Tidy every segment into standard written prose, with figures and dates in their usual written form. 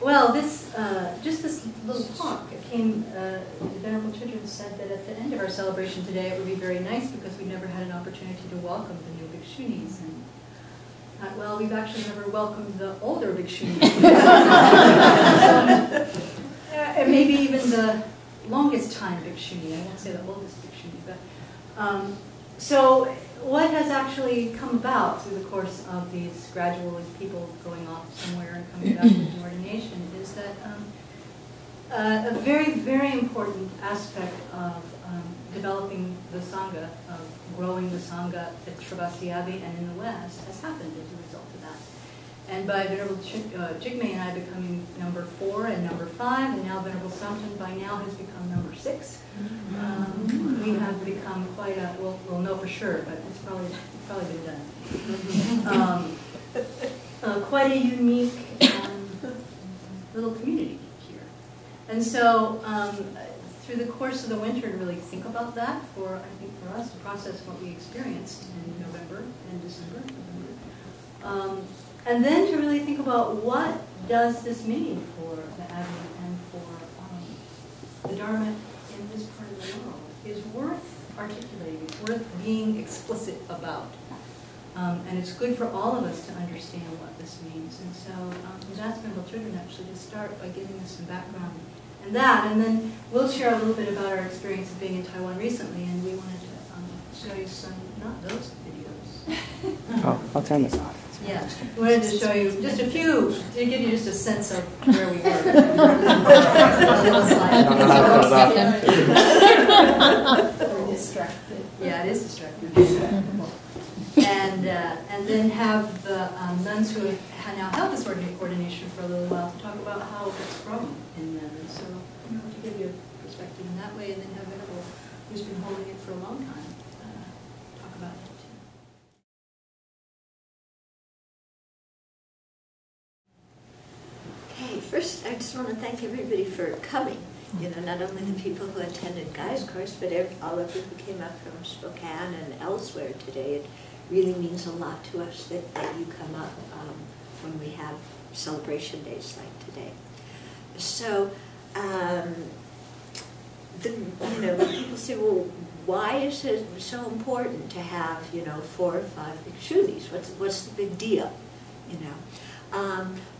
Well, just this little talk, it came, the Venerable Chodron said that at the end of our celebration today it would be very nice because we never had an opportunity to welcome the new Bhikshunis. And well, we've actually never welcomed the older Bhikshunis. And maybe even the longest time Bhikshuni, I won't say the oldest Bhikshuni, but so what has actually come about through the course of these gradually people going off somewhere and coming back with an ordination is that a very, very important aspect of developing the Sangha, of growing the Sangha at Sravasti Abbey and in the West has happened as a result of that. And by Venerable Jigme and I becoming number 4 and number 5, and now Venerable Samten by now has become number 6. We have become quite a, we'll know for sure, but it's probably been done. Quite a unique little community here. And so through the course of the winter to really think about that, I think for us to process what we experienced in November and December. And then to really think about what does this mean for the Abbey and for the Dharma in this part of the world is worth articulating, it's worth being explicit about. And it's good for all of us to understand what this means. And so we've asked Venerable Chodron actually to start by giving us some background and that, and then we'll share a little bit about our experience of being in Taiwan recently, and we wanted to show you some, not those videos. Oh, I'll turn this off. Yeah, we wanted to show you just a few, to give you just a sense of where we were. We're distracted. Yeah, it is distracting. And then have the nuns who have now held this ordination for a little while to talk about how it's grown in them. And so, to give you a perspective in that way, and then have Venerable, who's been holding it for a long time, talk about it. First, I just want to thank everybody for coming. You know, not only the people who attended Guy's course, but all of you who came up from Spokane and elsewhere today. It really means a lot to us that you come up when we have celebration days like today. So, when people say, well, why is it so important to have, 4 or 5 Bhikshunis? What's the big deal,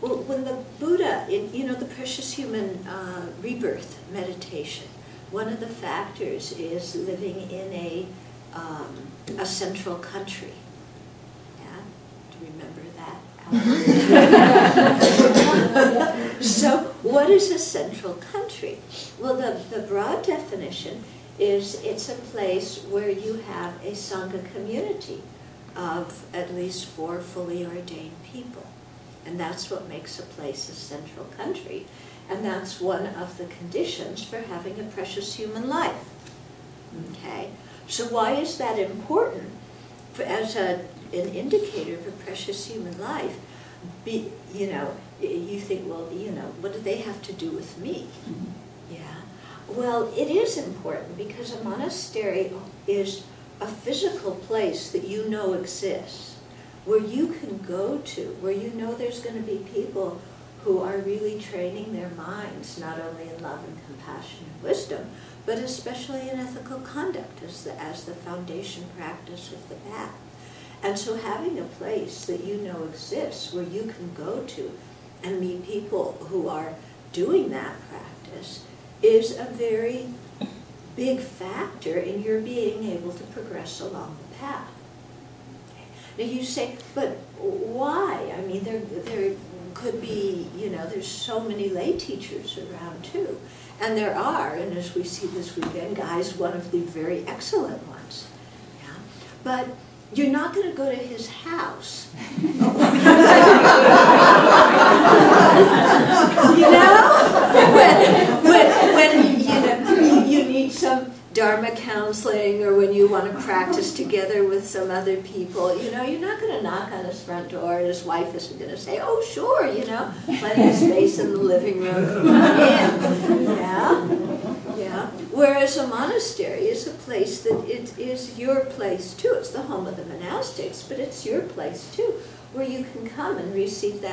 Well, when the Buddha, the precious human rebirth meditation, one of the factors is living in a central country. Yeah, do you remember that? So, what is a central country? Well, the broad definition is it's a place where you have a Sangha community of at least 4 fully ordained people. And that's what makes a place a central country. And that's one of the conditions for having a precious human life. Okay? So why is that important as an indicator of a precious human life? You think, well, what do they have to do with me? Yeah. Well, it is important because a monastery is a physical place that you know exists, where you can go to, where you know there's going to be people who are really training their minds, not only in love and compassion and wisdom, but especially in ethical conduct as the foundation practice of the path. And so having a place that you know exists, where you can go to and meet people who are doing that practice, is a very big factor in your being able to progress along the path. Now you say, but why? I mean, there could be, there's so many lay teachers around too. And there are, and as we see this weekend, Guy's one of the very excellent ones. Yeah? But you're not going to go to his house. When you need some Dharma counseling, or when you want to practice together with some other people, you're not going to knock on his front door, and his wife isn't going to say, oh, sure, plenty of space in the living room, come on in, yeah? Yeah. Whereas a monastery is a place that it is your place too. It's the home of the monastics, but it's your place too, where you can come and receive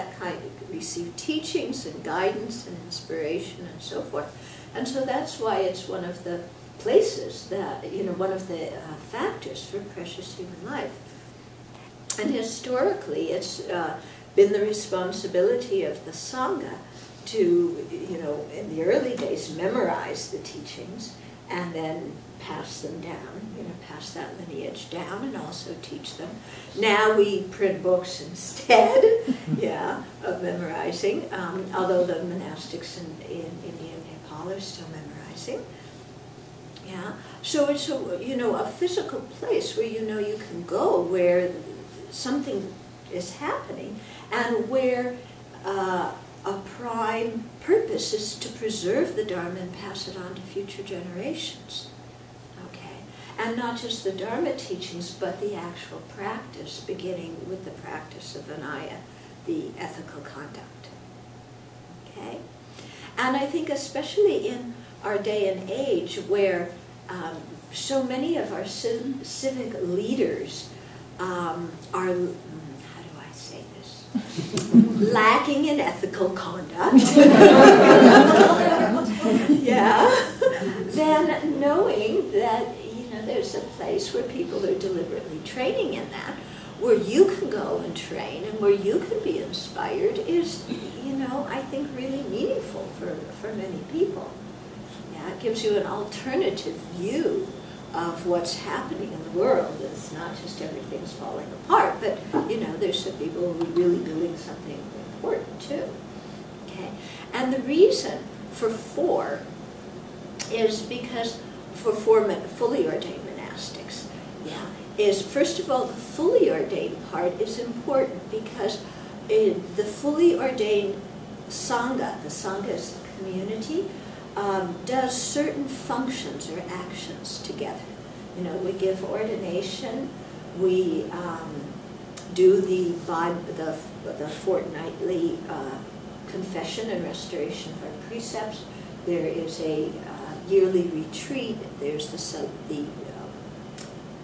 receive teachings and guidance and inspiration and so forth. And so that's why it's one of the places that, one of the factors for precious human life. And historically, it's been the responsibility of the Sangha to, in the early days, memorize the teachings and then pass them down, pass that lineage down and also teach them. Now we print books instead, of memorizing, although the monastics in India and Nepal are still memorizing. Yeah, so it's a physical place where you can go where something is happening and where a prime purpose is to preserve the Dharma and pass it on to future generations. Okay, and not just the Dharma teachings, but the actual practice, beginning with the practice of Vinaya, the ethical conduct. Okay, and I think especially in our day and age where so many of our civic leaders are, how do I say this, lacking in ethical conduct, then knowing that there's a place where people are deliberately training in that, where you can go and train and where you can be inspired is, I think really meaningful for many people. It gives you an alternative view of what's happening in the world. It's not just everything's falling apart, but there's some people who are really doing something important too. Okay, and the reason for 4 is because for 4 fully ordained monastics, is first of all the fully ordained part is important because the fully ordained Sangha, the Sangha is the community, does certain functions or actions together. We give ordination, we do the fortnightly confession and restoration of our precepts. There is a yearly retreat. There's the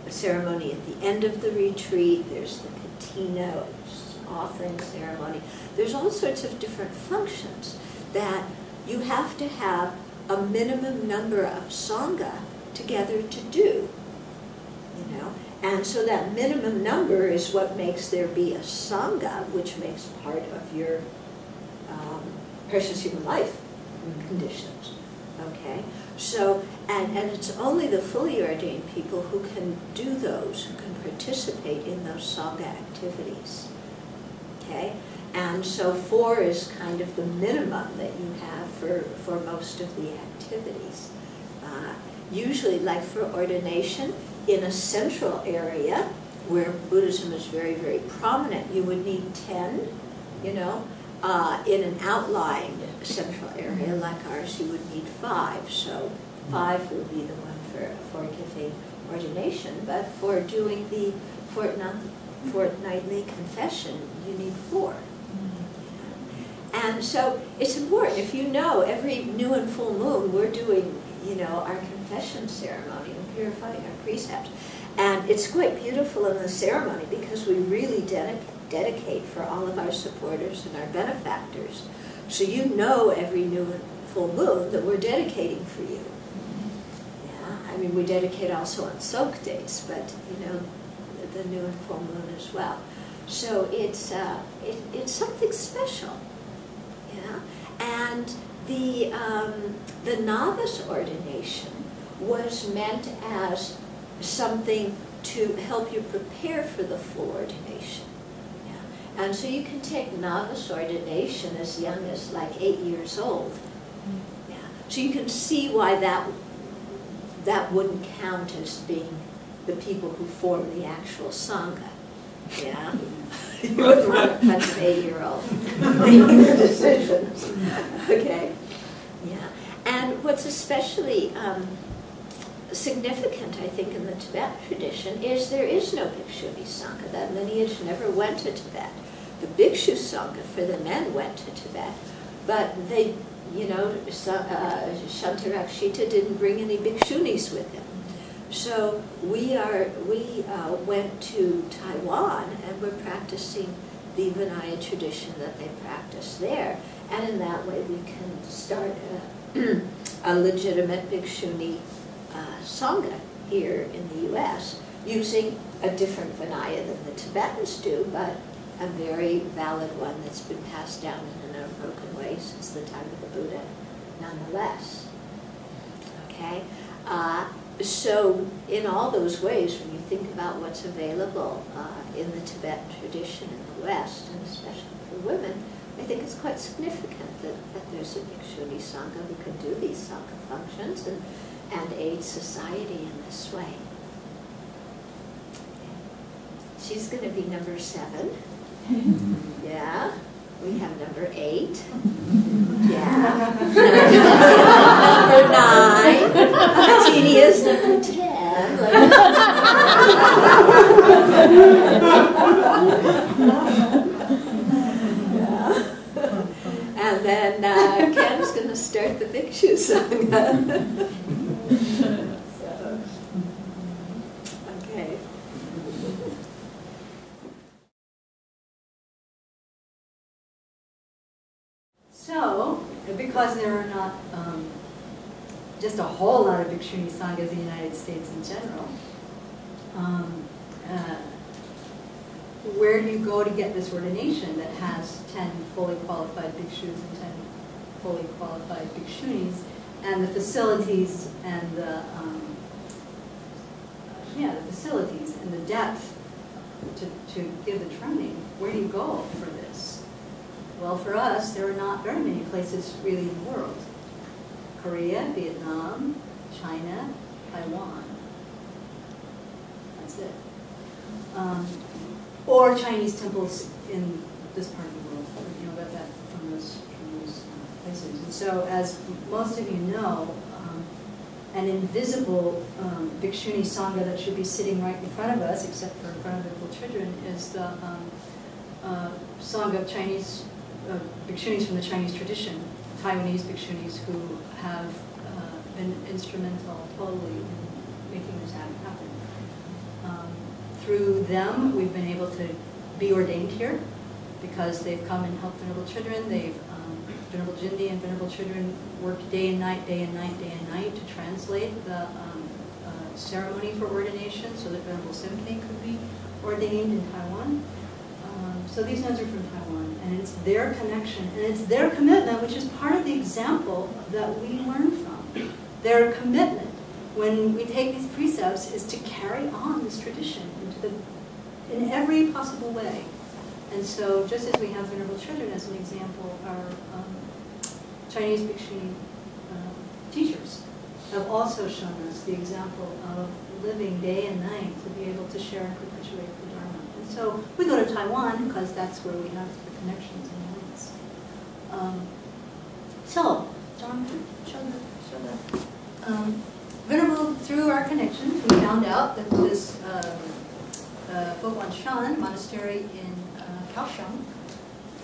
ceremony at the end of the retreat. There's the patina, offering ceremony. There's all sorts of different functions that you have to have a minimum number of Sangha together to do, And so that minimum number is what makes there be a Sangha, which makes part of your precious human life conditions, okay? So, and it's only the fully ordained people who can do those, who can participate in those Sangha activities, okay? And so 4 is kind of the minimum that you have for most of the activities. Usually, like for ordination, in a central area where Buddhism is very, very prominent, you would need 10, in an outlying central area like ours, you would need 5. So 5 would be the one for giving ordination, but for doing the fortnightly confession, you need 4. And so it's important, if every new and full moon we're doing, our confession ceremony and purifying our precepts. And it's quite beautiful in the ceremony because we really dedicate for all of our supporters and our benefactors. So every new and full moon that we're dedicating for you. We dedicate also on soak days, but the new and full moon as well. So it's something special. And the novice ordination was meant as something to help you prepare for the full ordination. And so you can take novice ordination as young as like 8 years old. So you can see why that wouldn't count as being the people who form the actual Sangha. You wouldn't want to touch an 8-year-old making the decisions. Okay? And what's especially significant, I think, in the Tibet tradition is there is no Bhikshuni Sangha. That lineage never went to Tibet. The Bhikshu Sangha for the men went to Tibet, but they Shantarakshita didn't bring any bhikshunis with him. So we went to Taiwan and we're practicing the Vinaya tradition that they practice there. And in that way we can start a legitimate Bhikshuni Sangha here in the U.S. using a different Vinaya than the Tibetans do, but a very valid one that's been passed down in an unbroken way since the time of the Buddha, nonetheless. Okay? So in all those ways, when you think about what's available in the Tibetan tradition in the West, and especially for women, I think it's quite significant that there's a Bhikshuni Sangha who can do these Sangha functions and aid society in this way. She's going to be number 7. Yeah. We have number 8. Yeah. Number 9. Tini is number 10. And then Ken's going to start the Bhikshu Sangha. Okay. So, because there are not just a whole lot of Bhikshuni Sanghas in the United States in general, where do you go to get this ordination that has 10 fully qualified bhikshus and 10 fully qualified bhikshunis, and the facilities and the facilities and the depth to give the training? Where do you go for this? Well, for us, there are not very many places really in the world. Korea, Vietnam, China, Taiwan. That's it. Or Chinese temples in this part of the world. You know, got that from those places. And so, as most of you know, an invisible Bhikshuni Sangha that should be sitting right in front of us, except for in front of the little children, is the Sangha of Chinese Bhikshunis from the Chinese tradition, Taiwanese Bhikshunis who have been instrumental totally in making this happen. Through them, we've been able to be ordained here because they've come and helped Venerable Children. They've, Venerable Jindi and Venerable Children worked day and night, day and night, day and night to translate the ceremony for ordination so that Venerable Semkye could be ordained in Taiwan. So these nuns are from Taiwan, and it's their connection, and it's their commitment, which is part of the example that we learn from. Their commitment, when we take these precepts, is to carry on this tradition in every possible way. And so, just as we have Venerable Children as an example, our Chinese Bhikshuni teachers have also shown us the example of living day and night to be able to share and perpetuate the Dharma. And so, we go to Taiwan because that's where we have the connections and links. So, John, show the Venerable, through our connections, we found out that this Shan monastery in Kaohsiung,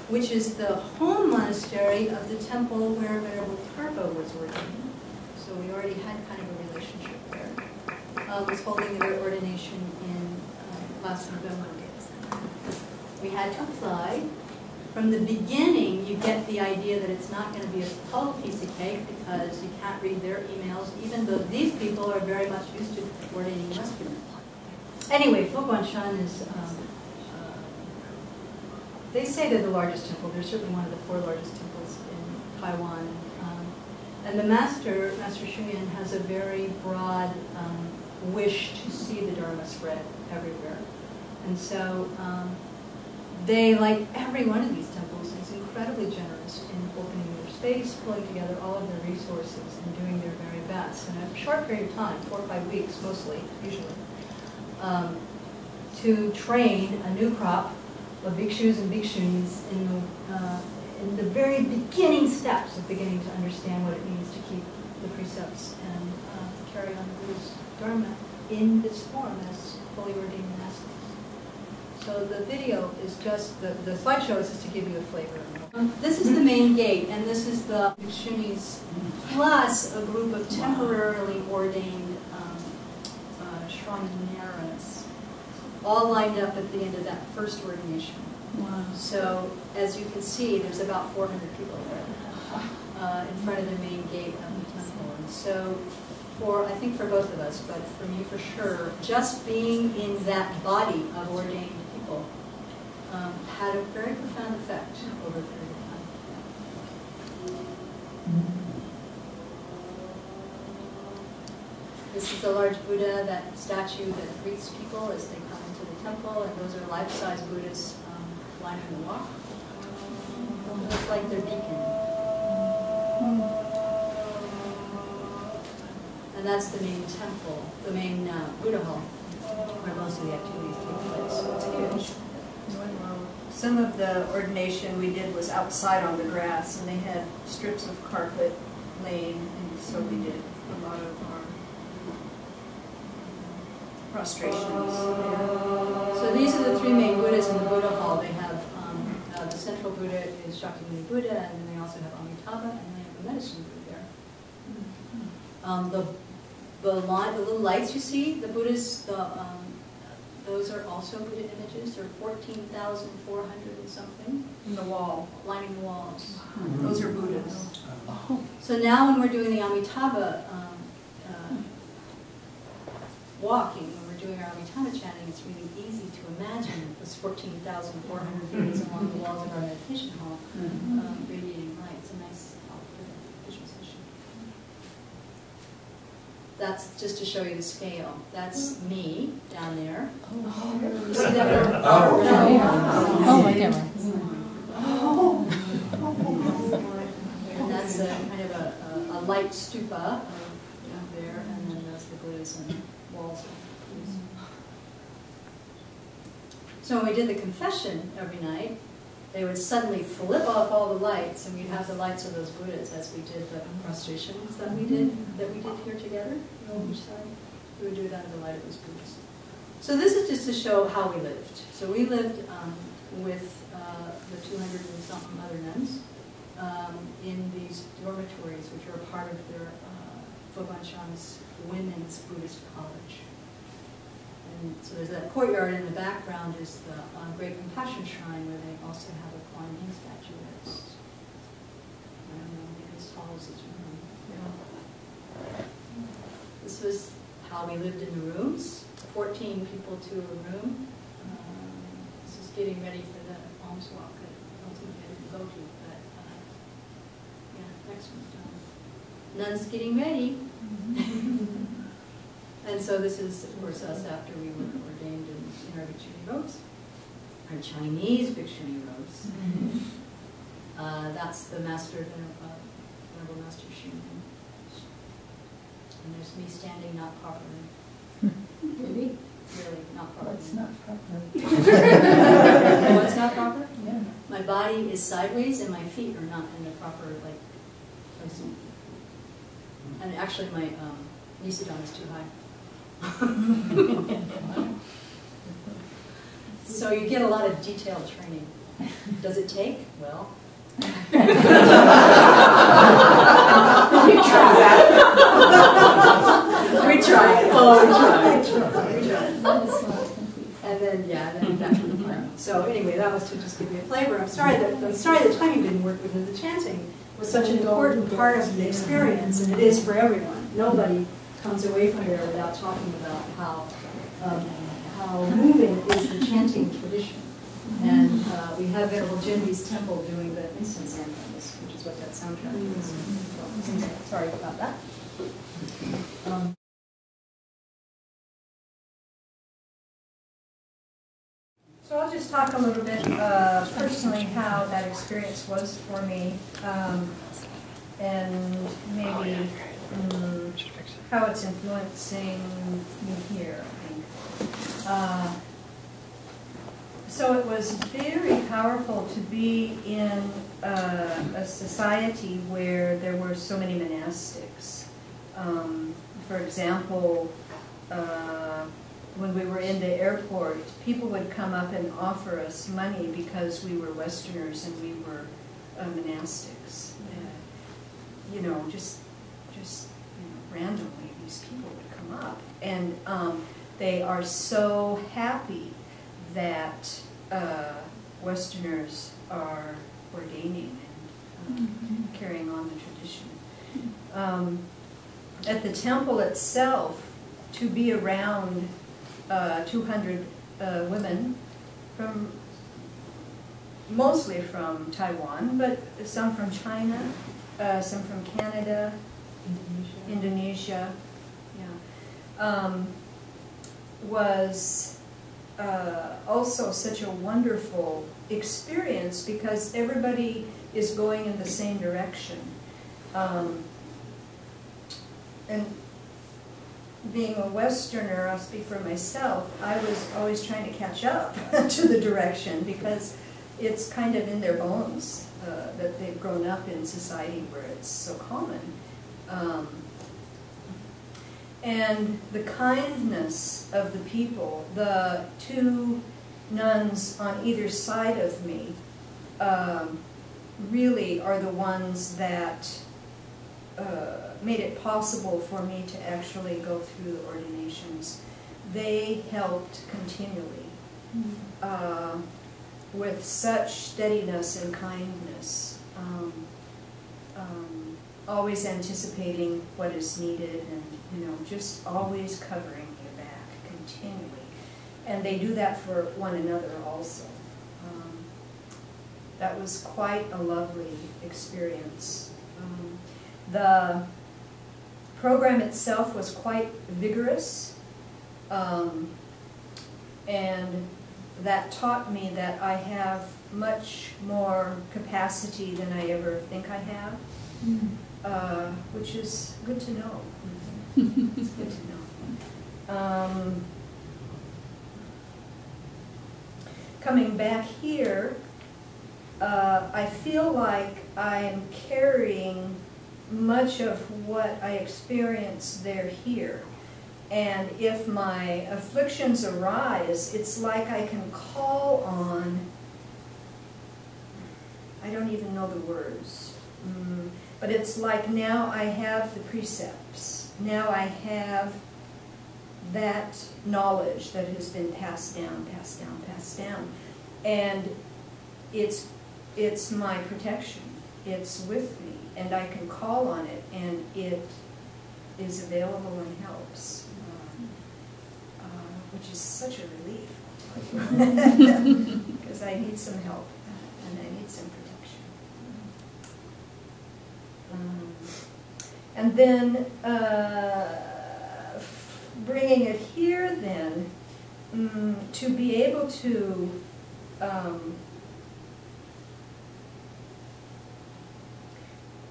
which is the home monastery of the temple where Venerable Tarpa was ordained. So we already had kind of a relationship there. Was holding their ordination in last November. We had to apply. From the beginning, you get the idea that it's not going to be a total piece of cake because you can't read their emails, even though these people are very much used to ordaining Westerners. Anyway, Shan is, they say they're the largest temple. They're certainly one of the 4 largest temples in Taiwan. And the Master Shuyan, has a very broad wish to see the Dharma spread everywhere. And so they, like every one of these temples, is incredibly generous in opening their space, pulling together all of their resources, and doing their very best in a short period of time, 4 or 5 weeks mostly, usually, to train a new crop of bhikshus and bhikshunis in the very beginning steps of beginning to understand what it means to keep the precepts and carry on the Buddha's Dharma in this form as fully ordained monastics. So the video is just, the slideshow is just to give you a flavor. This is the main gate, and this is the Bhikshunis plus a group of temporarily ordained Shramaneras, all lined up at the end of that first ordination. Wow. So as you can see, there's about 400 people there in front of the main gate of the temple. And so I think for both of us, but for me for sure, just being in that body of ordained people had a very profound effect over a period of time. This is the large Buddha, that statue that greets people as they come into the temple, and those are life-size Buddhas lining the walk. Looks like they're deacon. And that's the main temple, the main Buddha hall, where most of the activities take place. So it's huge. Some of the ordination we did was outside on the grass, and they had strips of carpet laying, and so we did a lot of our prostrations. So these are the three main Buddhas in the Buddha hall. They have the central Buddha is Shakyamuni Buddha, and then they also have Amitabha, and they have the medicine Buddha there. The little lights you see, the Buddhas, those are also Buddha images. There are 14,400 and something. In the wall. Lining the walls. Those are Buddhas. So now when we're doing the Amitabha walking, when we're doing our Amitabha chanting, it's really easy to imagine those 14,400 Buddhas along the walls of our meditation hall radiating light. It's a nice visualization. That's just to show you the scale. That's me down there. You see that? Oh, my camera. And that's a kind of a light stupa down there, and then that's the Buddhas and walls. So when we did the confession every night, they would suddenly flip off all the lights, and we'd have the lights of those Buddhas as we did the prostrations that we did here together on each side. We would do it under the light of those Buddhas. So this is just to show how we lived. So we lived with the 200 and something other nuns in these dormitories, which are a part of their Foban Shan's women's Buddhist college. And so there's that courtyard in the background is the Great Compassion Shrine, where they also have a Guang statue that's, I don't know, maybe as tall as each room. This was how we lived in the rooms, 14 people to a room. This is getting ready for the alms walk that I don't think I didn't go to, but yeah, next one's done. Nuns getting ready. And so this is, of course, us after we were ordained in our Bhikshuni robes, our Chinese Bhikshuni robes. That's the Master, Venerable Master Shan. And there's me standing not properly. Really? Really, not properly. What's not proper? What's not proper? Yeah. My body is sideways and my feet are not in the proper, like, placement. And actually my Nisadon is too high. So you get a lot of detailed training. Does it take? Well. We try that. We try. Oh, we try. And then, yeah, then back to the plan. So anyway, that was to just give you a flavor. I'm sorry that timing didn't work because the chanting was such an important part of the experience, and it is for everyone. Nobody comes away from there without talking about how moving is the chanting tradition. And we have Venerable Jinbi's temple doing the incense anthems, which is what that soundtrack is. So, sorry about that. So I'll just talk a little bit personally how that experience was for me, and maybe how it's influencing me here, I think. So it was very powerful to be in a society where there were so many monastics. For example, when we were in the airport, people would come up and offer us money because we were Westerners and we were monastics. You know, just randomly, these people would come up, and they are so happy that Westerners are ordaining and carrying on the tradition. At the temple itself, to be around 200 women from mostly from Taiwan, but some from China, some from Canada, Indonesia, was also such a wonderful experience because everybody is going in the same direction. And being a Westerner, I'll speak for myself, I was always trying to catch up to the direction because it's kind of in their bones that they've grown up in society where it's so common. And the kindness of the people, the two nuns on either side of me really are the ones that made it possible for me to actually go through the ordinations. They helped continually with such steadiness and kindness, always anticipating what is needed and, you know, just always covering your back continually. And they do that for one another also. That was quite a lovely experience. The program itself was quite vigorous, and that taught me that I have much more capacity than I ever think I have, which is good to know. It's good to know. Coming back here, I feel like I'm carrying much of what I experienced there here. And if my afflictions arise, it's like I can call on, I don't even know the words, but it's like now I have the precepts. Now I have that knowledge that has been passed down, passed down, passed down. And it's my protection. It's with me, and I can call on it, and it is available and helps, which is such a relief, I'll tell you, because I need some help, and I need some protection. And then bringing it here then, to be able to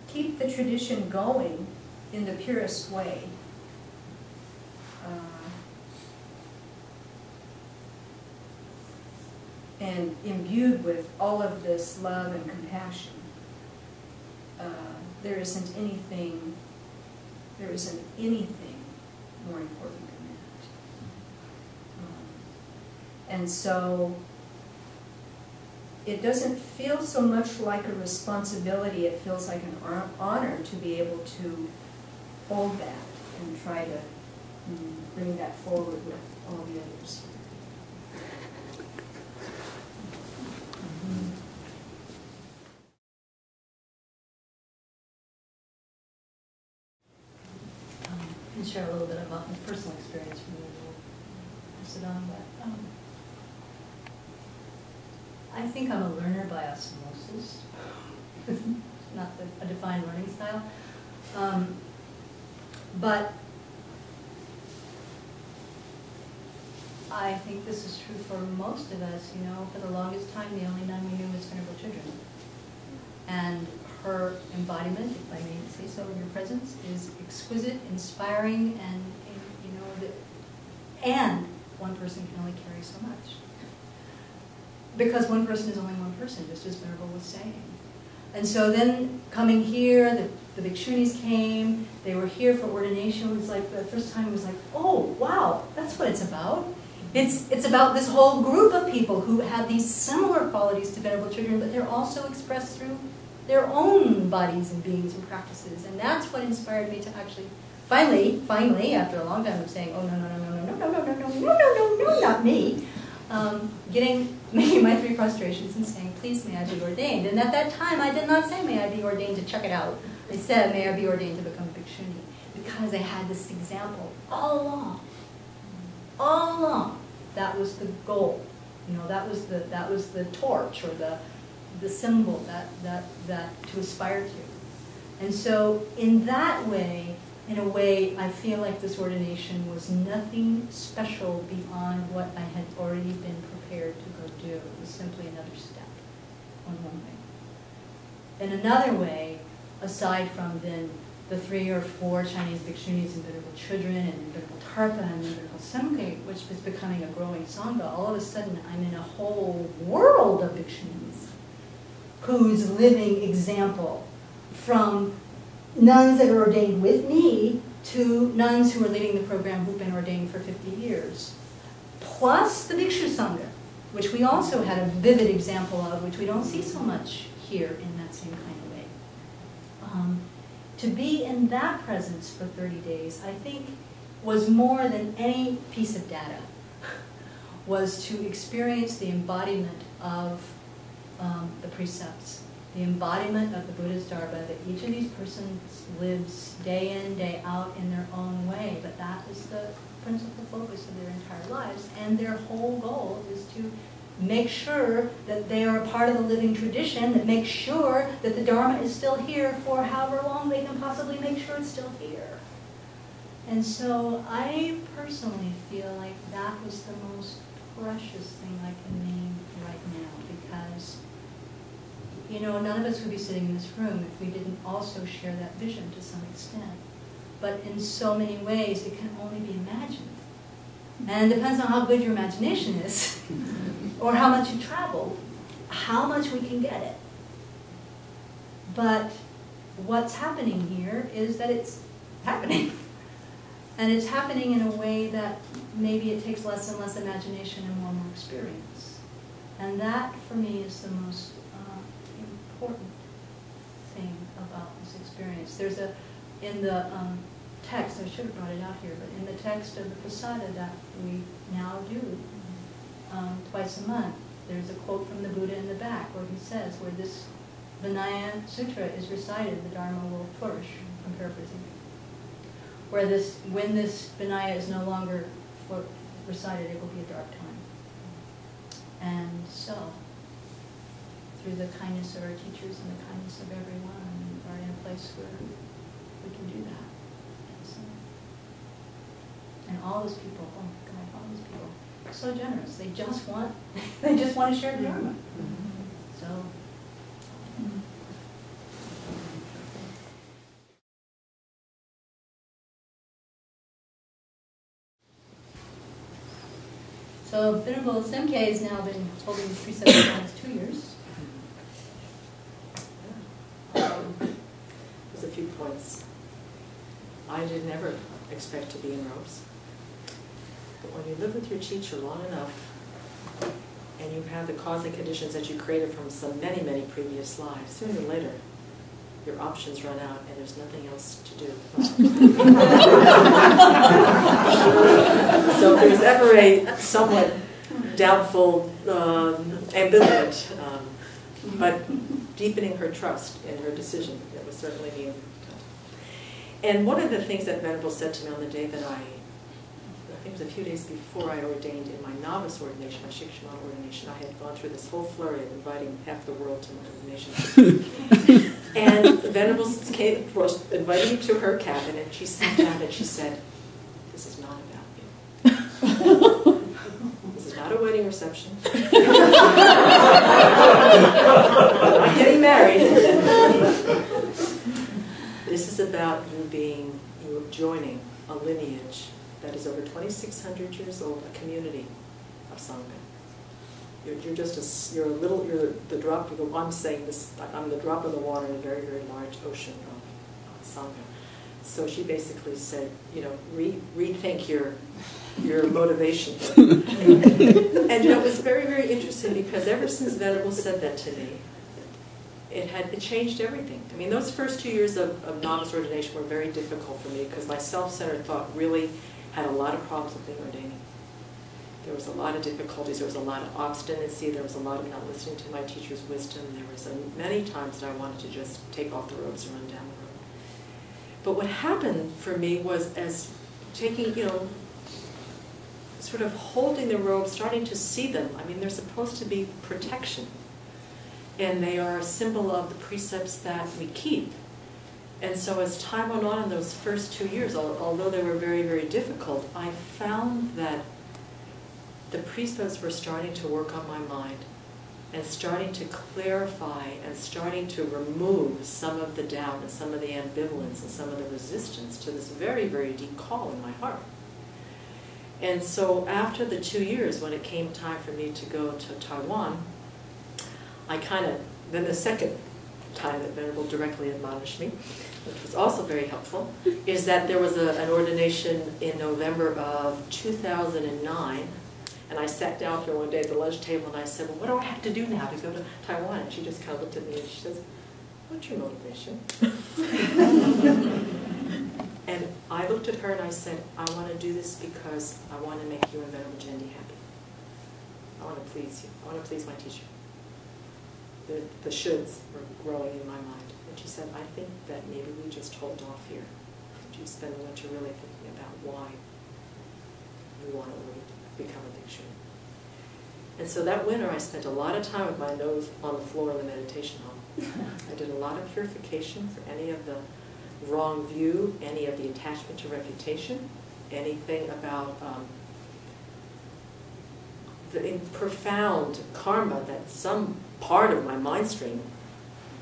keep the tradition going in the purest way. And imbued with all of this love and compassion. There isn't anything more important than that. And so it doesn't feel so much like a responsibility, it feels like an honor to be able to hold that and try to bring that forward with all the others. I can share a little bit about my personal experience from the pass it on, but I think I'm a learner by osmosis. Not a defined learning style. But I think this is true for most of us, you know. For the longest time, the only nun we knew was Venerable Chodron. And her embodiment, if I may say so in your presence, is exquisite, inspiring, and you know, and one person can only carry so much. Because one person is only one person, just as Venerable was saying. And so then coming here, the the Bhikshunis came, they were here for ordination. It was like, the first time it was like, oh, wow, that's what it's about. It's about this whole group of people who have these similar qualities to Venerable Chodron, but they're also expressed through their own bodies and beings and practices. And that's what inspired me to actually, finally, after a long time of saying, oh, no, not me, making my 3 prostrations and saying, please, may I be ordained. And at that time, I did not say, may I be ordained to check it out. I said, may I be ordained to become a Bhikshuni, because I had this example all along. All along. That was the goal. You know, that was the torch or the symbol that to aspire to. And so in that way, in a way, I feel like this ordination was nothing special beyond what I had already been prepared to go do. It was simply another step on one way. In another way, aside from then the 3 or 4 Chinese Bhikshunis and Venerable Chodron and Venerable Tarpa and Venerable Semkye, which was becoming a growing Sangha, all of a sudden I'm in a whole world of Bhikshunis whose living example, from nuns that are ordained with me to nuns who are leading the program who've been ordained for 50 years, plus the Bhikshu Sangha, which we also had a vivid example of, which we don't see so much here in that same kind of way. To be in that presence for 30 days, I think, was more than any piece of data, was to experience the embodiment of the precepts, the embodiment of the Buddha's Dharma, that each of these persons lives day in, day out in their own way, but that is the principal focus of their entire lives, and their whole goal is to make sure that they are a part of the living tradition, that makes sure that the Dharma is still here for however long they can possibly make sure it's still here. And so I personally feel like that was the most precious thing I can name right now, because, you know, none of us would be sitting in this room if we didn't also share that vision to some extent. But in so many ways, it can only be imagined. And it depends on how good your imagination is, or how much you traveled, how much we can get it. But what's happening here is that it's happening. And it's happening in a way that maybe it takes less and less imagination and more and more experience. And that, for me, is the most important thing about this experience. There's in the text, I should have brought it out here, but in the text of the Prasada that we now do twice a month, there's a quote from the Buddha in the back where he says, where this Vinaya Sutra is recited, the Dharma will flourish. I'm paraphrasing. Where when this Vinaya is no longer recited, it will be a dark time. And so, through the kindness of our teachers and the kindness of everyone, we are in a place where we can do that. And all those people, oh my God, all those people, are so generous. They just want to share the Dharma. So. So Venerable Semkye has now been holding these precepts for almost 2 years. There's a few points. I did never expect to be in robes. But when you live with your teacher long enough, and you have the cosmic conditions that you created from so many, many previous lives, sooner or later, your options run out and there's nothing else to do. So if there's ever a somewhat doubtful, ambivalent, but deepening her trust in her decision, it was certainly needed. And one of the things that Venerable said to me on the day that I think it was a few days before I ordained in my novice ordination, my Shikshamana ordination, I had gone through this whole flurry of inviting half the world to my ordination. And Venerable invited me to her cabin, and she sat down and she said, "This is not about you. This is not a wedding reception. I'm not getting married. This is about you joining a lineage that is over 2,600 years old, a community of Sangha. You're the drop of the, I'm saying this, I'm the drop of the water in a very, very large ocean Sangha. So she basically said, rethink your motivation. And it was very, very interesting because ever since Venerable said that to me, it changed everything. I mean, those first 2 years of novice ordination were very difficult for me because my self-centered thought really had a lot of problems with being ordaining. There was a lot of difficulties, there was a lot of obstinacy, there was a lot of not listening to my teacher's wisdom, there was many times that I wanted to just take off the robes and run down the road. But what happened for me was as taking, sort of holding the robes, starting to see them. I mean, they're supposed to be protection. And they are a symbol of the precepts that we keep. And so as time went on in those first 2 years, although they were very, very difficult, I found that the precepts were starting to work on my mind and starting to clarify and starting to remove some of the doubt and some of the ambivalence and some of the resistance to this very, very deep call in my heart. And so after the 2 years, when it came time for me to go to Taiwan, then the second time that Venerable directly admonished me, which was also very helpful, is that there was an ordination in November of 2009, and I sat down here one day at the lunch table and I said, well, what do I have to do now to go to Taiwan? And she just kind of looked at me and she says, what's your motivation? And I looked at her and I said, I want to do this because I want to make you and Venerable Jendi happy. I want to please you. I want to please my teacher. The shoulds were growing in my mind. And she said, I think that maybe we just hold off here. Could you spend the winter really thinking about why you want to become a Bhikshuni? And so that winter I spent a lot of time with my nose on the floor in the meditation hall. I did a lot of purification for any of the wrong view, any of the attachment to reputation, anything about the profound karma that some part of my mind stream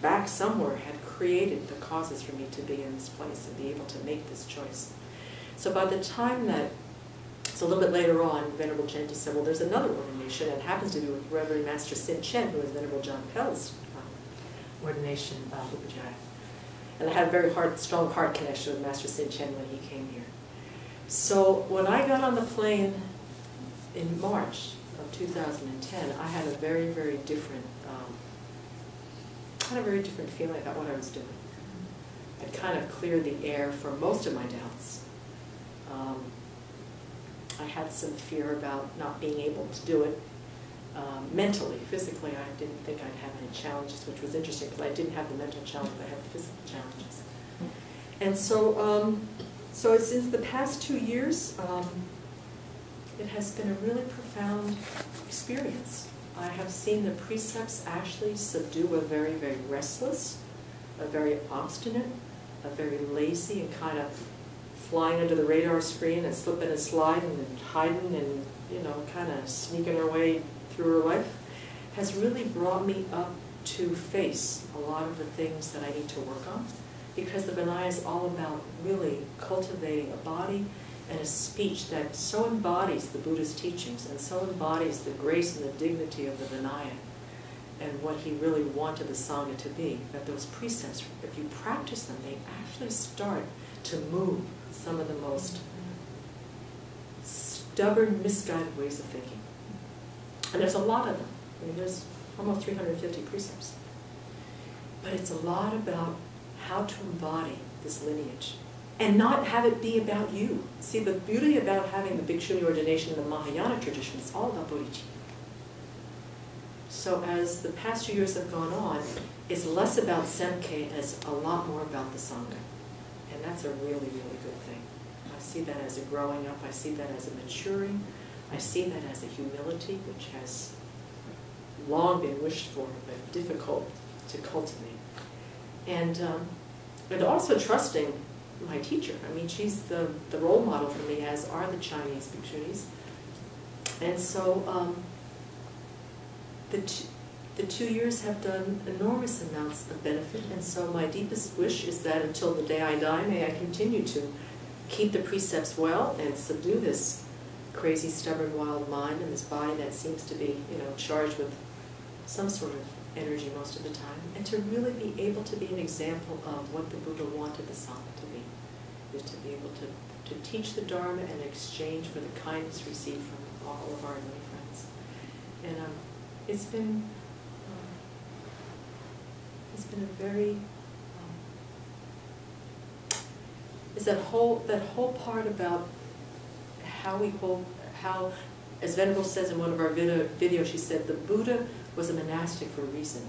back somewhere had created the causes for me to be in this place and be able to make this choice. So by the time that, so a little bit later on, Venerable Jendi said, well, there's another ordination, and it happens to be with Reverend Master Semkye, who is Venerable John Pell's ordination, Upajjhaya. And I had a very strong heart connection with Master Semkye when he came here. So when I got on the plane in March of 2010, I had a very, very different, feeling about what I was doing. I'd kind of cleared the air for most of my doubts. I had some fear about not being able to do it. Mentally, physically, I didn't think I'd have any challenges, which was interesting because I didn't have the mental challenge, but I had the physical challenges. And so, so since the past 2 years, it has been a really profound experience. I have seen the precepts actually subdue a very, very restless, a very obstinate, a very lazy and kind of flying under the radar screen and slipping and sliding and hiding and, kind of sneaking her way through her life, has really brought me up to face a lot of the things that I need to work on, because the Vinaya is all about really cultivating a body and a speech that so embodies the Buddha's teachings and so embodies the grace and the dignity of the Vinaya and what he really wanted the Sangha to be, that those precepts, if you practice them, they actually start to move some of the most stubborn, misguided ways of thinking. And there's a lot of them. I mean, there's almost 350 precepts. But it's a lot about how to embody this lineage and not have it be about you. See, the beauty about having the Bhikshuni ordination in the Mahayana tradition is all about bodhicitta. So as the past 2 years have gone on, it's less about Semkye and it's a lot more about the Sangha. And that's a really, really good thing. I see that as a growing up. I see that as a maturing. I see that as a humility, which has long been wished for, but difficult to cultivate. And also trusting my teacher. I mean, she's the role model for me, as are the Chinese Bhikshunis. And so the 2 years have done enormous amounts of benefit, and so my deepest wish is that until the day I die, may I continue to keep the precepts well and subdue this crazy, stubborn, wild mind and this body that seems to be, charged with some sort of energy most of the time, and to really be able to be an example of what the Buddha wanted the Sangha to be, is to be able to teach the Dharma in exchange for the kindness received from all of our lay friends. And it's been a very is that whole part about how we hold, how, as Venerable says in one of our videos, she said the Buddha was a monastic for a reason.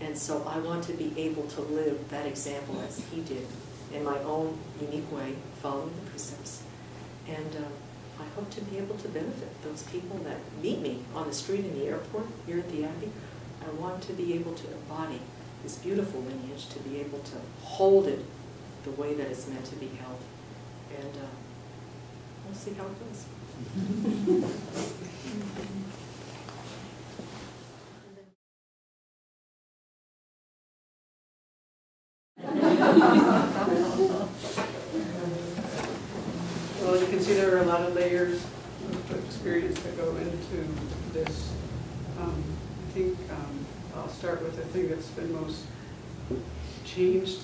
And so I want to be able to live that example as he did in my own unique way, following the precepts. And I hope to be able to benefit those people that meet me on the street in the airport, here at the Abbey. I want to be able to embody this beautiful lineage, to be able to hold it the way that it's meant to be held. And we'll see how it goes. Well, you can see there are a lot of layers of experience that go into this. I think I'll start with the thing that's been most changed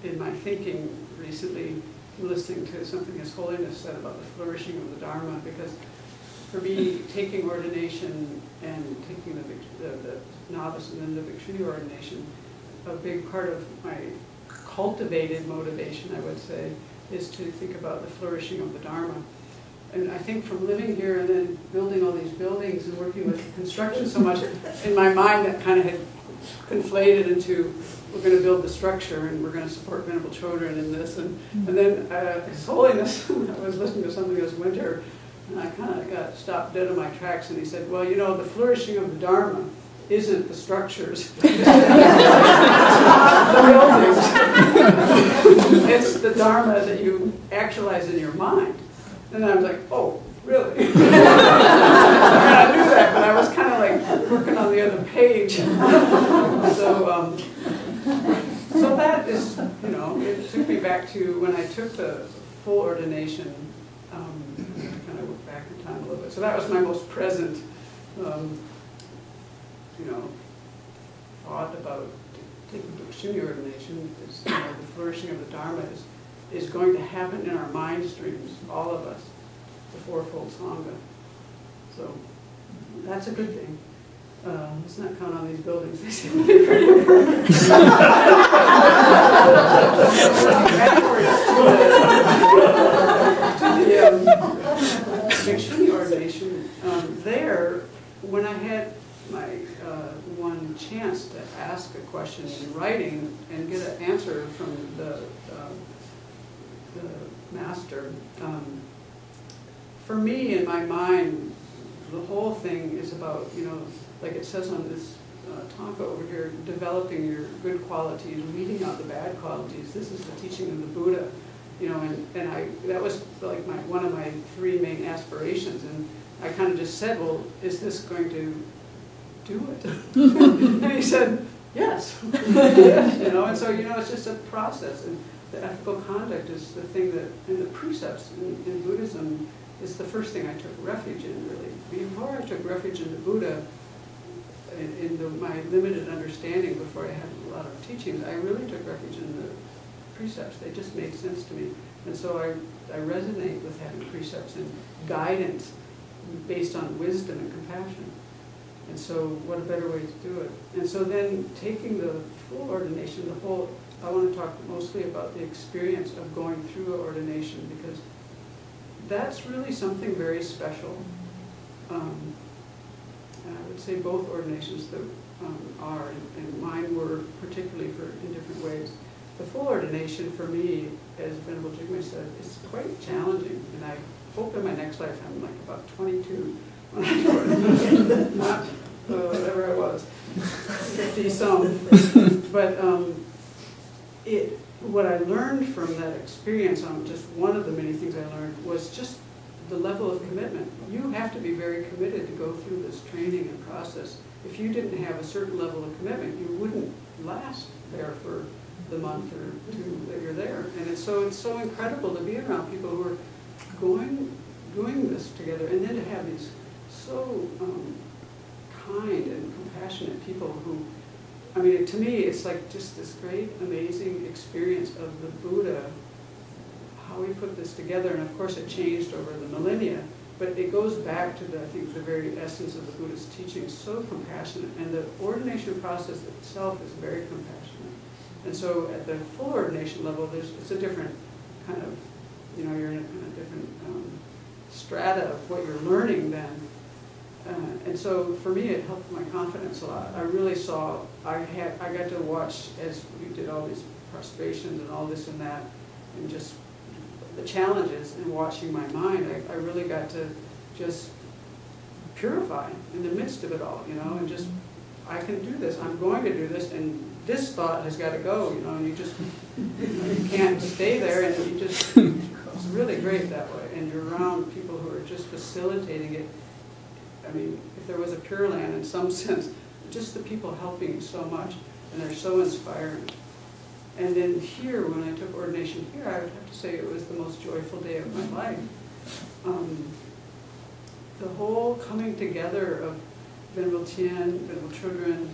in my thinking recently, listening to something His Holiness said about the flourishing of the Dharma, because for me, taking ordination and taking the novice and then the Bhikshuni ordination, a big part of my cultivated motivation, I would say, is to think about the flourishing of the Dharma. And I think from living here and then building all these buildings and working with construction so much, in my mind that kind of had conflated into, we're going to build the structure and we're going to support Venerable Chodron in this. And then His Holiness, I was listening to something this winter, and I kind of got stopped dead in my tracks, and he said, well, you know, the flourishing of the Dharma isn't the structures. It's not the buildings. It's the Dharma that you actualize in your mind. And I was like, oh, really? And I knew that, but I was kind of like working on the other page. So that is, you know, it took me back to when I took the full ordination, kind of look back in time a little bit. So that was my most present, you know, thought about taking the Bhikshuni ordination. Is, you know, the flourishing of the Dharma is going to happen in our mind streams, all of us, the fourfold Sangha. So that's a good thing. Let's not count on these buildings. They seem to be pretty important. To the Bhikshuni ordination, there, when I had my one chance to ask a question in writing and get an answer from the master, for me, in my mind, the whole thing is about, you know, like it says on this tanka over here, developing your good qualities, weeding out the bad qualities. This is the teaching of the Buddha, you know, and that was like one of my three main aspirations, and I kind of just said, well, is this going to do it? And he said, yes. Yes, you know, and so, you know, it's just a process, and the ethical conduct is the thing that, and the precepts in Buddhism is the first thing I took refuge in, really. Before I took refuge in the Buddha, in my limited understanding before I had a lot of teachings, I really took refuge in the precepts. They just made sense to me. And so I resonate with having precepts and guidance based on wisdom and compassion. And so what a better way to do it. And so then taking the full ordination, I want to talk mostly about the experience of going through ordination, because that's really something very special. And I would say both ordinations that are, and mine were particularly in different ways. The full ordination for me, as Venerable Jigme said, is quite challenging, and I hope in my next life I'm like about 22 when I do it, not whatever I was, 50-some. But what I learned from that experience, just one of the many things I learned, was just the level of commitment. You have to be very committed to go through this training and process. If you didn't have a certain level of commitment, you wouldn't last there for the month or two that you're there. And it's so incredible to be around people who are doing this together, and then to have these so kind and compassionate people who, I mean, to me, it's like just this great, amazing experience of the Buddha, how he put this together. And of course, it changed over the millennia. But it goes back to, I think, the very essence of the Buddha's teaching, so compassionate. And the ordination process itself is very compassionate. And so at the full ordination level, it's a different kind of, you know, you're in a kind of different strata of what you're learning then. And so for me, it helped my confidence a lot. I really saw, I got to watch as we did all these prostrations and all this and that, and just the challenges in watching my mind. I really got to just purify in the midst of it all, you know, and just, I can do this, I'm going to do this, and this thought has got to go, you know, and you just, you can't stay there, and you just, it's really great that way. And you're around people who are just facilitating it. I mean, if there was a Pure Land in some sense, just the people helping so much, and they're so inspiring. And then here, when I took ordination here, I would have to say it was the most joyful day of my life. The whole coming together of Venerable Tian, Venerable Chodron,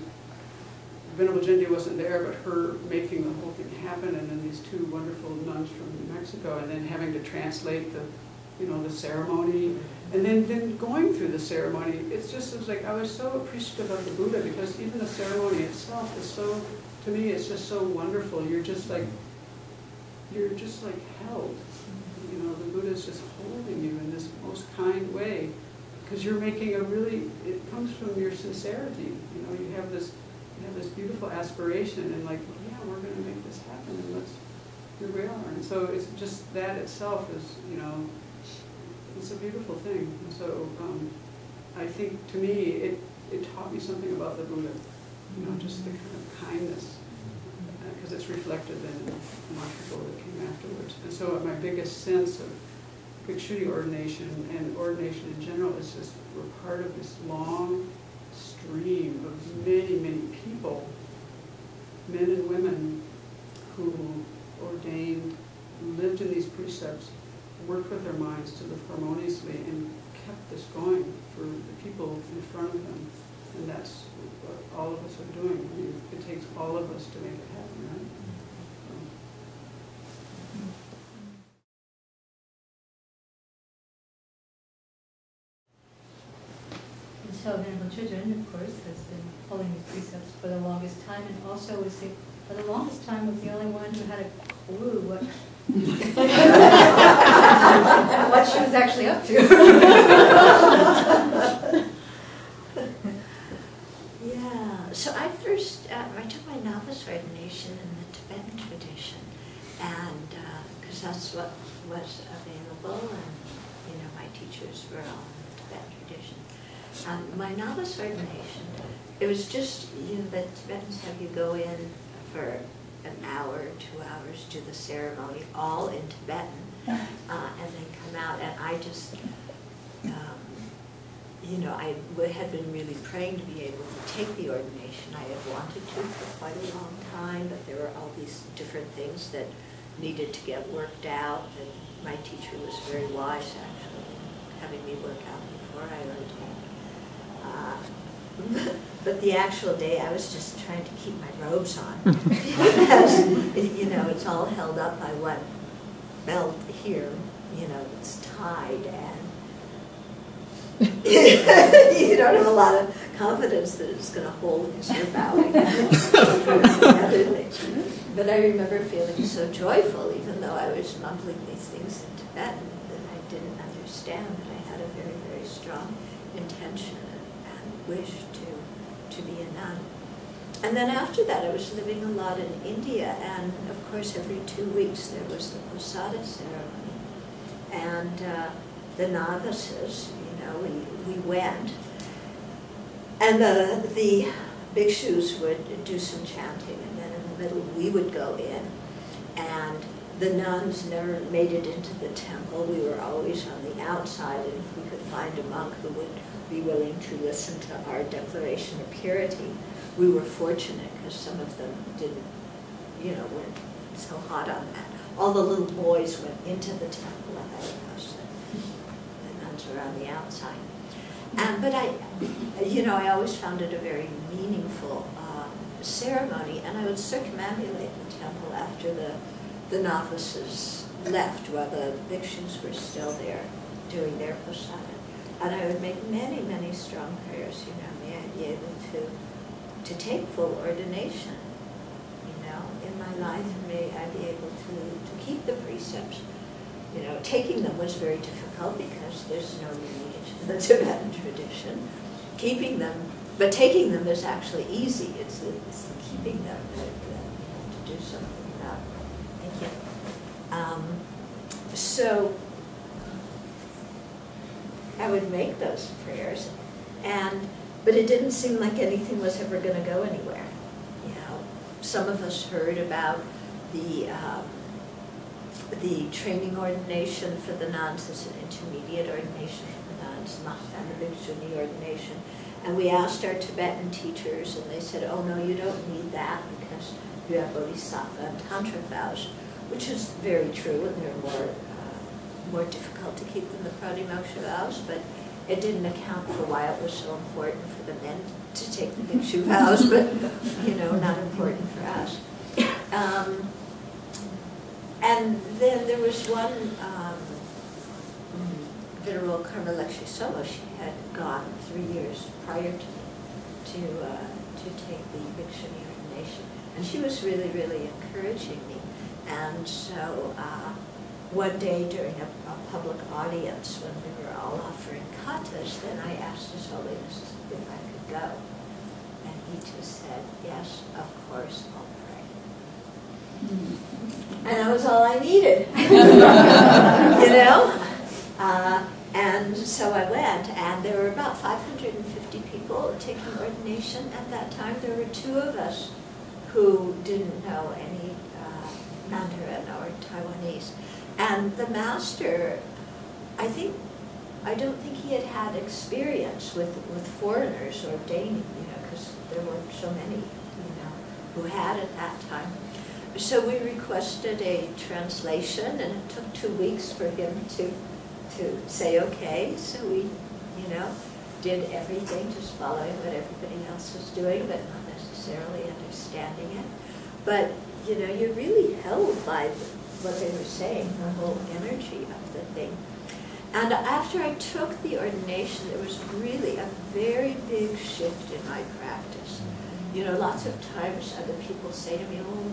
Venerable Jinji wasn't there, but her making the whole thing happen, and then these two wonderful nuns from New Mexico, and then having to translate the, you know, the ceremony, and then going through the ceremony. It's just, it was like I was so appreciative of the Buddha, because even the ceremony itself is so, to me, it's just so wonderful. You're just like held. You know, the Buddha's just holding you in this most kind way, because you're making a really, it comes from your sincerity. You know, you have this beautiful aspiration, and like, well, yeah, we're going to make this happen, and here we are. And so it's just, that itself is, you know, it's a beautiful thing. And so I think, to me, it taught me something about the Buddha, you know, just the kind of kindness, because it's reflected in the people that came afterwards. And so my biggest sense of Bhikshuni ordination and ordination in general is just we're part of this long stream of many, many people, men and women, who ordained, lived in these precepts, worked with their minds to live harmoniously, and kept this going for the people in front of them. And that's what all of us are doing. I mean, it takes all of us to make it happen, right? And so Venerable Chodron, of course, has been following these precepts for the longest time, and also was for the longest time was the only one who had a clue what what she was actually up to. Yeah, so I first, I took my novice ordination in the Tibetan tradition, and because that's what was available, and you know, my teachers were all in the Tibetan tradition. My novice ordination, it was just, you know, the Tibetans have you go in for an hour, 2 hours, do the ceremony, all in Tibetan, and then come out. And I just, you know, I had been really praying to be able to take the ordination. I had wanted to for quite a long time, but there were all these different things that needed to get worked out, and my teacher was very wise, actually, in having me work out before I ordained. But the actual day, I was just trying to keep my robes on, because, you know, it's all held up by one belt here, you know, it's tied, and you don't have a lot of confidence that it's going to hold because you're bowing. But I remember feeling so joyful, even though I was mumbling these things in Tibetan that I didn't understand, but I had a very, very strong intention and wish to be a nun. And then after that, I was living a lot in India, and of course every 2 weeks there was the Posada ceremony. And the novices, you know, we went, and the bhikshus would do some chanting, and then in the middle we would go in, and the nuns never made it into the temple. We were always on the outside, and if we could find a monk who would be willing to listen to our declaration of purity, we were fortunate, because some of them didn't, you know, weren't so hot on that. All the little boys went into the temple ahead of us, and the nuns were on the outside. But I always found it a very meaningful ceremony, and I would circumambulate the temple after the novices left while the bhikshus were still there doing their prasada. And I would make many, many strong prayers, may I be able to take full ordination, in my life, and may I be able to keep the precepts. Taking them was very difficult because there's no lineage in the Tibetan tradition. Keeping them, but taking them is actually easy. It's the keeping them that you have to do something about. Thank you. So I would make those prayers, but it didn't seem like anything was ever going to go anywhere. Some of us heard about the training ordination for the nuns, there's an intermediate ordination for the nuns, and the Bhikshuni ordination. And we asked our Tibetan teachers, and they said, oh no, you don't need that because you have Bodhisattva and Tantra vows, which is very true, and they're more difficult to keep than the Pratimoksha vows, but it didn't account for why it was so important for the men to take the Bhikshu vows, but, not important for us. And then there was one Venerable Karmalakshi Somo. She had gone 3 years prior to take the Bhikshuni ordination, and she was really, really encouraging me. And so one day during a public audience, when we were all offering katas, then I asked His Holiness if I could go, and he just said, "Yes, of course, I'll pray." And that was all I needed, And so I went, and there were about 550 people taking ordination at that time. There were 2 of us who didn't know any Mandarin or Taiwanese. And the master, I don't think he had had experience with foreigners ordaining, because there weren't so many, who had at that time. So we requested a translation, and it took 2 weeks for him to say okay. So we, did everything, just following what everybody else was doing, but not necessarily understanding it. But, you're really held by what they were saying, the whole energy of the thing. And after I took the ordination, there was really a very big shift in my practice. Lots of times other people say to me, "Oh,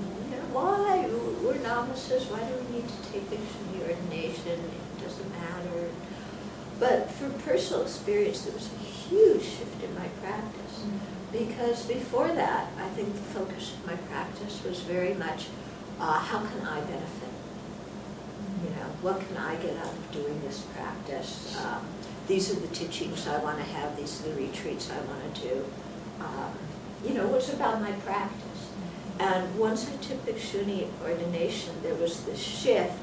why? We're novices. Why do we need to take Bhikshuni ordination? It doesn't matter." But from personal experience, there was a huge shift in my practice. Because before that, I think the focus of my practice was very much, how can I benefit? What can I get out of doing this practice? These are the teachings I want to have. These are the retreats I want to do. It was about my practice. And once I took Bhikshuni ordination, there was this shift,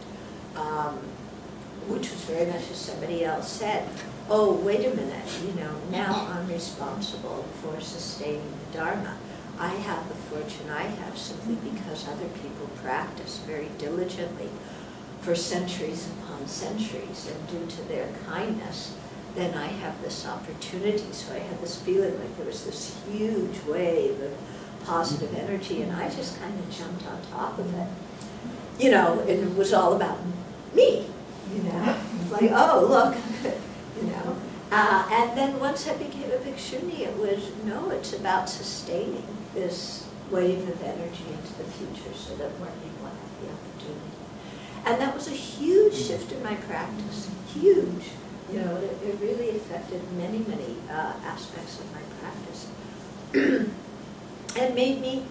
which was very much as somebody else said, oh, wait a minute, now I'm responsible for sustaining the Dharma. I have the fortune I have simply because other people practice very diligently for centuries upon centuries, and due to their kindness, then I have this opportunity. So I had this feeling like there was this huge wave of positive energy, and I just kind of jumped on top of it. And it was all about me, It's like, oh, look, And then once I became a Bhikshuni, it was, no, it's about sustaining this wave of energy into the future so that more people have the opportunity. And that was a huge shift in my practice, huge. It really affected many, many aspects of my practice. And made me,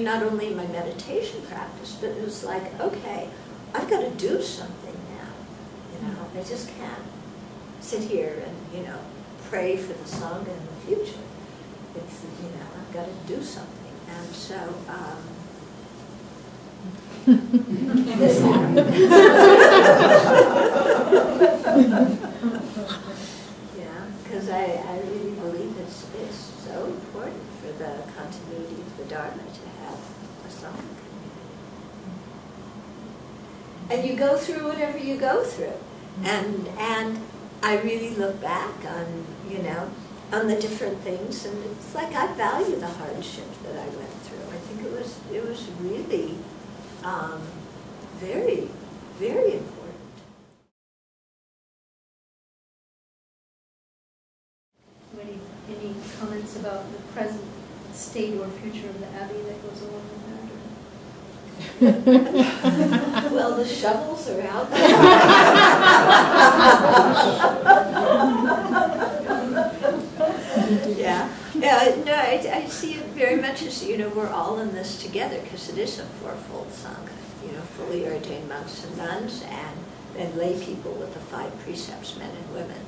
not only my meditation practice, but it was like, okay, I've got to do something now. I just can't sit here and, pray for the Sangha in the future. It's, I've got to do something. And so, this happened. Because I really believe it's so important for the continuity of the Dharma to have a Sangha community. And you go through whatever you go through. And I really look back on, you know, on the different things, and it's like I value the hardship that I went through. I think it was really very, very important. Any comments about the present state or future of the Abbey that goes along with that? Well, the shovels are out there. No, I see it very much as, you know, we're all in this together, because it is a fourfold Sangha, you know, fully ordained monks and nuns, and lay people with the 5 precepts, men and women,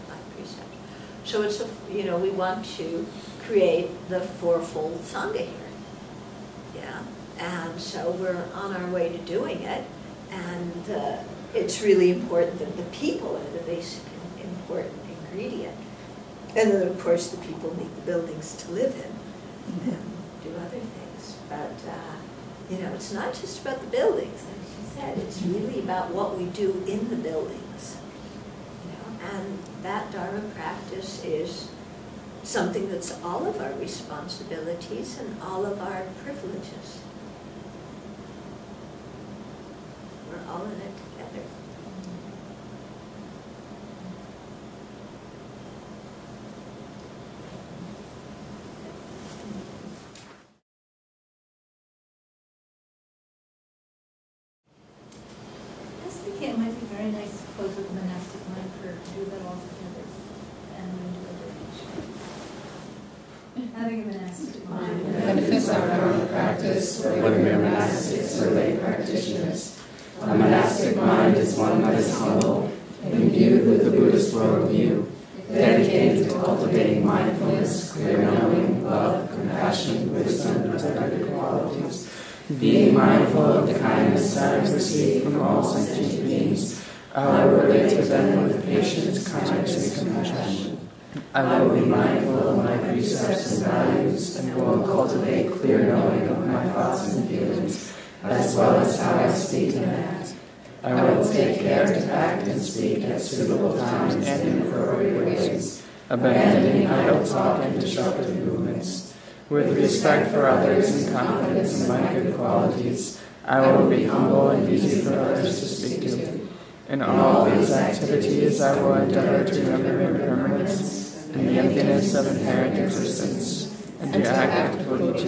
5 precepts. So it's you know, we want to create the fourfold Sangha here, yeah, and so we're on our way to doing it, and it's really important that the people are the basic and important ingredient. And then, of course, the people need the buildings to live in and do other things. But, you know, it's not just about the buildings, like you said. It's really about what we do in the buildings. You know? And that Dharma practice is something that's all of our responsibilities and all of our privileges. We're all in it together. It might be very nice to close with a monastic mind prayer, to do that all together, and then do a donation. Having a monastic mind. Benefits our Dharma practice, whether we are monastics or lay practitioners. A monastic mind is one that is humble, imbued with the Buddhist worldview, dedicated to cultivating mindfulness, clear knowing, love, compassion, wisdom, and other qualities. Being mindful of the kindness I receive from all sentient beings, I will relate to them with patience, kindness, and compassion. I will be mindful of my precepts and values, and will cultivate clear knowing of my thoughts and feelings, as well as how I speak and act. I will take care to act and speak at suitable times and in appropriate ways, abandoning idle talk and disruptive movements. With respect for others and confidence in my good qualities, I will be humble and easy for others to speak to. In all these activities, I will endeavor to remember impermanence and the emptiness of inherent existence, and to act with each